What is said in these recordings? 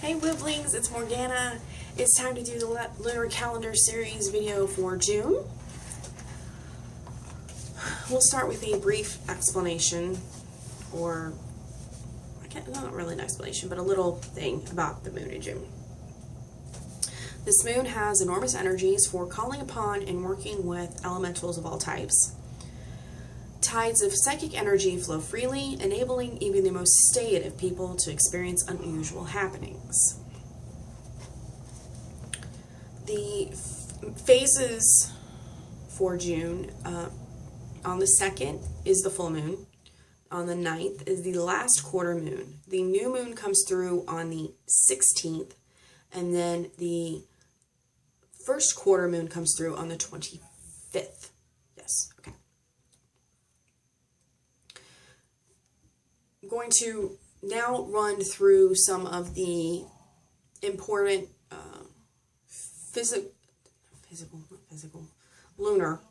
Hey Wibblings, it's Morgana. It's time to do the Lunar Calendar Series video for June. We'll start with a brief explanation, or not really an explanation, but a little thing about the moon in June. This moon has enormous energies for calling upon and working with elementals of all types. Tides of psychic energy flow freely, enabling even the most staid of people to experience unusual happenings. The phases for June, on the 2nd is the full moon. On the 9th is the last quarter moon. The new moon comes through on the 16th, and then the first quarter moon comes through on the 25th. Yes, okay. I'm going to now run through some of the important lunar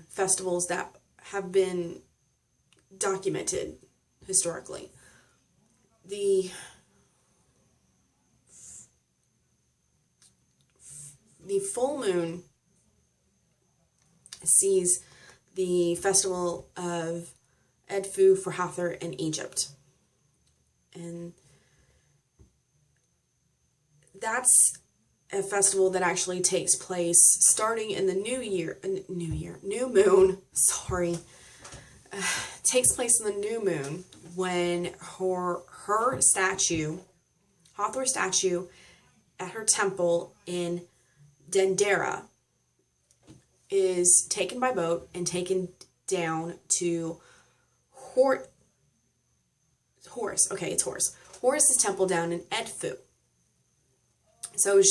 festivals that have been documented historically. The full moon sees the festival of Edfu for Hathor in Egypt. And that's a festival that actually takes place starting in the new moon, takes place in the new moon when her statue, Hathor statue, at her temple in Dendera is taken by boat and taken down to Horus's temple down in Edfu. So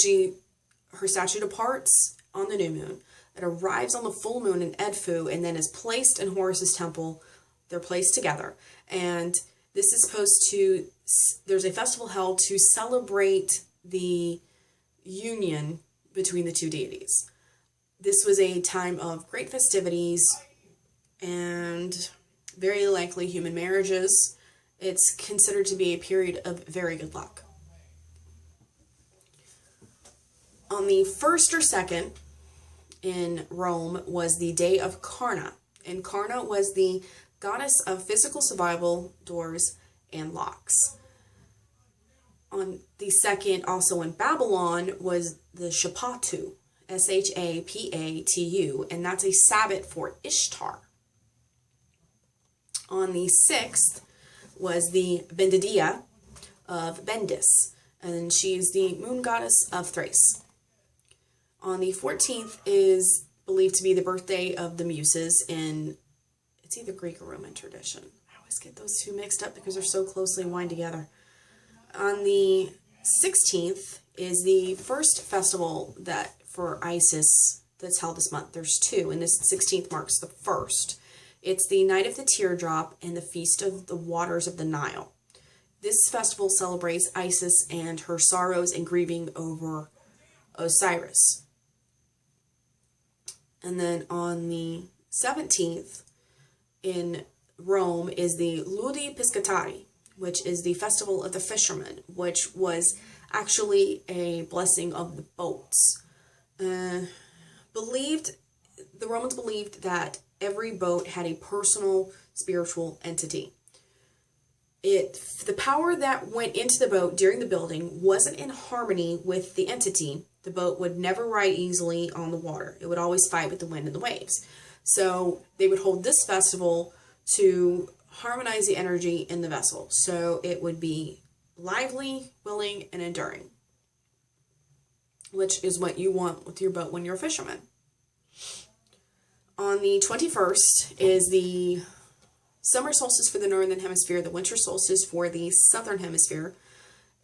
her statue departs on the new moon. It arrives on the full moon in Edfu and then is placed in Horus's temple. They're placed together. And this is there's a festival held to celebrate the union between the two deities. This was a time of great festivities and very likely human marriages. It's considered to be a period of very good luck. On the 1st or 2nd in Rome was the day of Karna. And Karna was the goddess of physical survival, doors, and locks. On the 2nd, also in Babylon, was the Shapatu, Shapatu, and that's a Sabbath for Ishtar. On the 6th was the Bendidia of Bendis, and she's the moon goddess of Thrace. On the 14th is believed to be the birthday of the Muses in, it's either Greek or Roman tradition. I always get those two mixed up because they're so closely wound together. On the 16th is the first festival for Isis that's held this month. There's two, and this 16th marks the first. It's the Night of the Teardrop and the Feast of the Waters of the Nile. This festival celebrates Isis and her sorrows and grieving over Osiris. And then on the 17th in Rome is the Ludi Piscatari, which is the festival of the fishermen, which was actually a blessing of the boats. The Romans believed that every boat had a personal spiritual entity. The power that went into the boat during the building wasn't in harmony with the entity. The boat would never ride easily on the water. It would always fight with the wind and the waves. So they would hold this festival to harmonize the energy in the vessel. So it would be lively, willing, and enduring, which is what you want with your boat when you're a fisherman. On the 21st is the summer solstice for the northern hemisphere, the winter solstice for the southern hemisphere.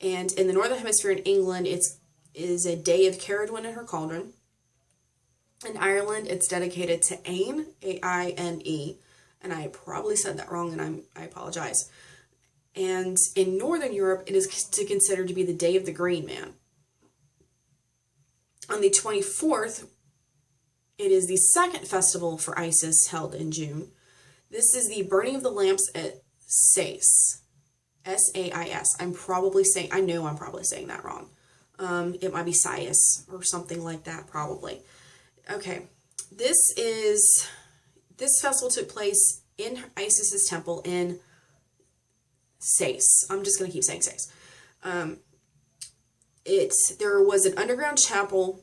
And in the northern hemisphere in England, it is a day of Caradwyn and her cauldron. In Ireland, it's dedicated to Aine, A-I-N-E, and I probably said that wrong, and I apologize. And in Northern Europe, it is considered to be the Day of the Green Man. On the 24th, it is the second festival for Isis held in June. This is the burning of the lamps at Sais. S-A-I-S. I'm probably saying, I know I'm probably saying that wrong. It might be Sias or something like that, probably. Okay, this festival took place in Isis's temple in Sais. I'm just going to keep saying Sais. There was an underground chapel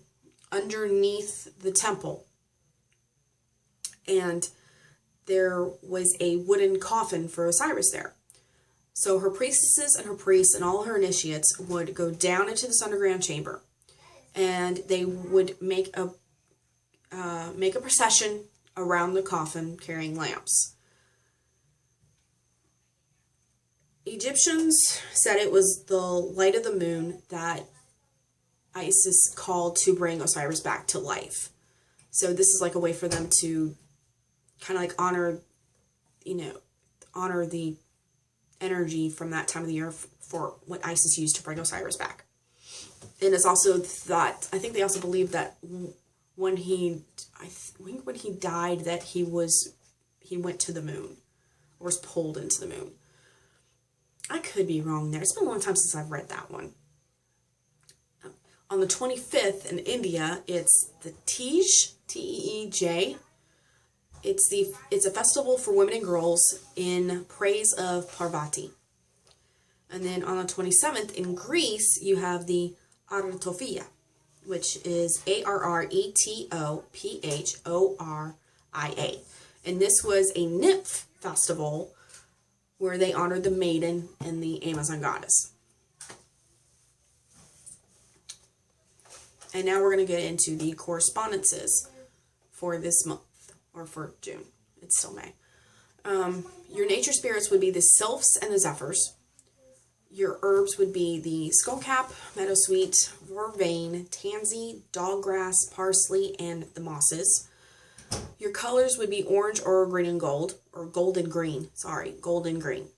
underneath the temple, and there was a wooden coffin for Osiris there. So her priestesses and her priests and all her initiates would go down into this underground chamber, and they would make a procession around the coffin carrying lamps. Egyptians said it was the light of the moon that Isis called to bring Osiris back to life. So this is like a way for them to kind of like honor the energy from that time of the year for what Isis used to bring Osiris back. And it's also thought, I think they also believe that when he died, that he went to the moon, or was pulled into the moon. I could be wrong there. It's been a long time since I've read that one. On the 25th in India, it's the Tej, T-E-E-J. It's a festival for women and girls in praise of Parvati. And then on the 27th in Greece, you have the Artophia, which is Aretophria. And this was a nymph festival where they honored the maiden and the Amazon goddess. And now we're going to get into the correspondences for this month, or for June. It's still May. Your nature spirits would be the sylphs and the zephyrs. Your herbs would be the skullcap, meadowsweet, vervain, tansy, doggrass, parsley, and the mosses. Your colors would be orange or green and gold, or golden green. Sorry, golden green.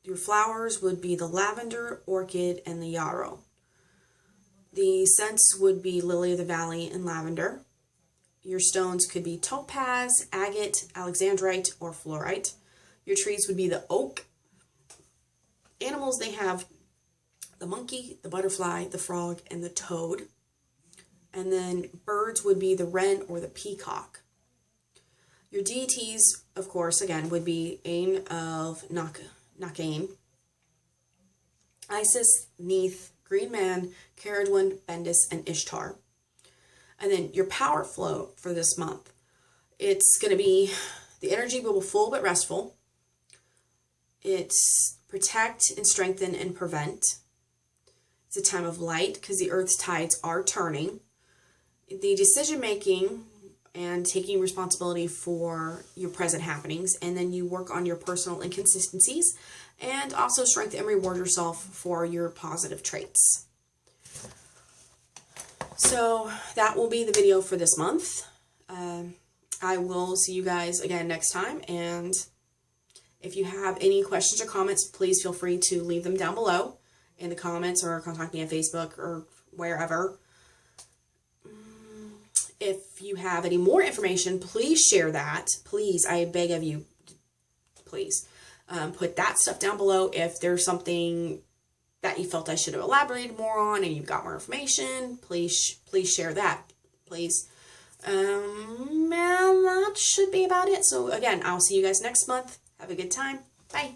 Your flowers would be the lavender, orchid, and the yarrow. The scents would be lily of the valley and lavender. Your stones could be topaz, agate, alexandrite, or fluorite. Your trees would be the oak. Animals, they have the monkey, the butterfly, the frog, and the toad. And then birds would be the wren or the peacock. Your deities, of course, again, would be Ain of Nakain, Isis, Neith, Green Man, Caradwin, Bendis, and Ishtar. And then your power flow for this month. It's going to be, the energy will be full but restful. It's protect and strengthen and prevent. It's a time of light because the earth's tides are turning. The decision making and taking responsibility for your present happenings, and then you work on your personal inconsistencies and also strengthen and reward yourself for your positive traits. So that will be the video for this month. I will see you guys again next time, and if you have any questions or comments, please feel free to leave them down below in the comments or contact me on Facebook or wherever. If you have any more information, please share that. Please, I beg of you, please. Put that stuff down below. If there's something that you felt I should have elaborated more on and you've got more information, please share that, please. And that should be about it. So again, I'll see you guys next month. Have a good time. Bye.